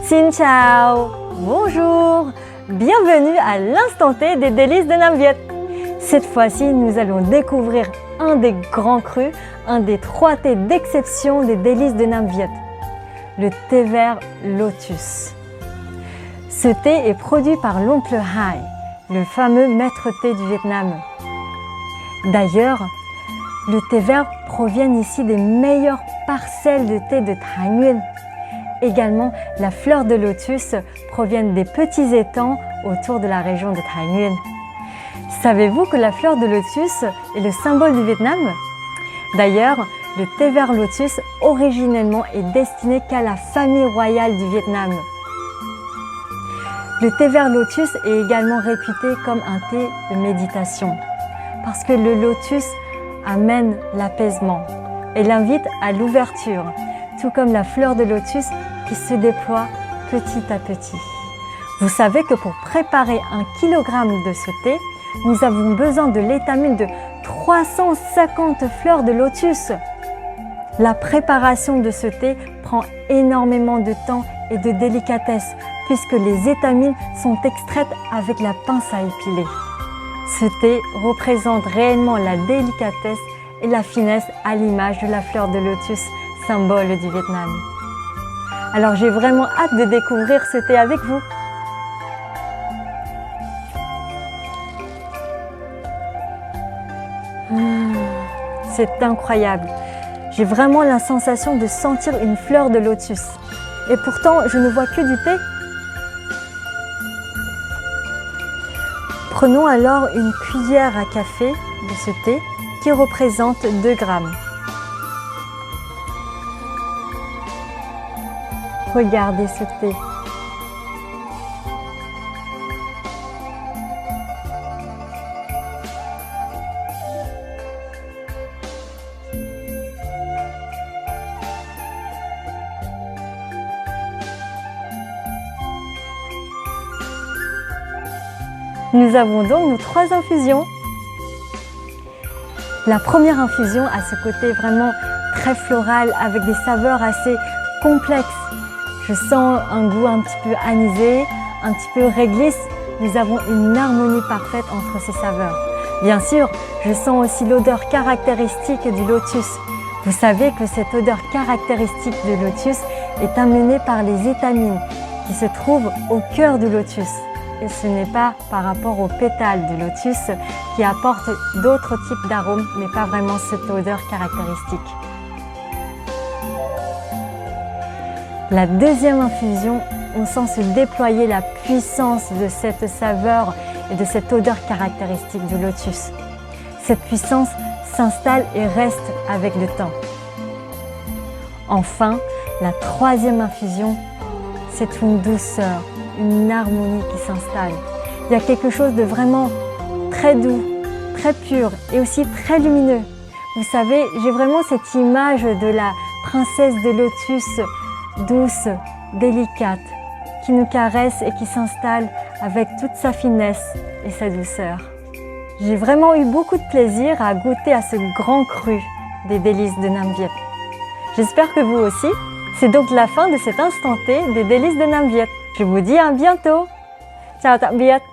Xin chào, bonjour, bienvenue à l'instant T des délices de Nam Viet. Cette fois-ci, nous allons découvrir un des grands crus, un des 3 thés d'exception des délices de Nam Viet, le thé vert lotus. Ce thé est produit par l'oncle Hai, le fameux maître thé du Vietnam. D'ailleurs, le thé vert provient ici des meilleures parcelles de thé de Thái Nguyên. Également, la fleur de lotus provient des petits étangs autour de la région de Thái Nguyên. Savez-vous que la fleur de lotus est le symbole du Vietnam? D'ailleurs, le thé vert lotus originellement est destiné qu'à la famille royale du Vietnam. Le thé vert lotus est également réputé comme un thé de méditation parce que le lotus amène l'apaisement et l'invite à l'ouverture, tout comme la fleur de lotus qui se déploie petit à petit. Vous savez que pour préparer 1 kg de ce thé, nous avons besoin de l'étamine de 350 fleurs de lotus. La préparation de ce thé prend énormément de temps et de délicatesse puisque les étamines sont extraites avec la pince à épiler. Ce thé représente réellement la délicatesse et la finesse à l'image de la fleur de lotus, symbole du Vietnam. Alors j'ai vraiment hâte de découvrir ce thé avec vous. C'est incroyable. J'ai vraiment la sensation de sentir une fleur de lotus. Et pourtant, je ne vois que du thé. Prenons alors une cuillère à café de ce thé qui représente 2 grammes. Regardez ce thé. Nous avons donc nos 3 infusions. La première infusion a ce côté vraiment très floral avec des saveurs assez complexes. Je sens un goût un petit peu anisé, un petit peu réglisse. Nous avons une harmonie parfaite entre ces saveurs. Bien sûr, je sens aussi l'odeur caractéristique du lotus. Vous savez que cette odeur caractéristique du lotus est amenée par les étamines qui se trouvent au cœur du lotus. Et ce n'est pas par rapport aux pétales du lotus qui apportent d'autres types d'arômes, mais pas vraiment cette odeur caractéristique. La deuxième infusion, on sent se déployer la puissance de cette saveur et de cette odeur caractéristique du lotus. Cette puissance s'installe et reste avec le temps. Enfin, la troisième infusion, c'est une douceur, une harmonie qui s'installe. Il y a quelque chose de vraiment très doux, très pur et aussi très lumineux. Vous savez, j'ai vraiment cette image de la princesse de lotus douce, délicate, qui nous caresse et qui s'installe avec toute sa finesse et sa douceur. J'ai vraiment eu beaucoup de plaisir à goûter à ce grand cru des délices de Nam Viet. J'espère que vous aussi. C'est donc la fin de cet instant T des délices de Nam Viet. Je vous dis à bientôt. Ciao tạm biệt.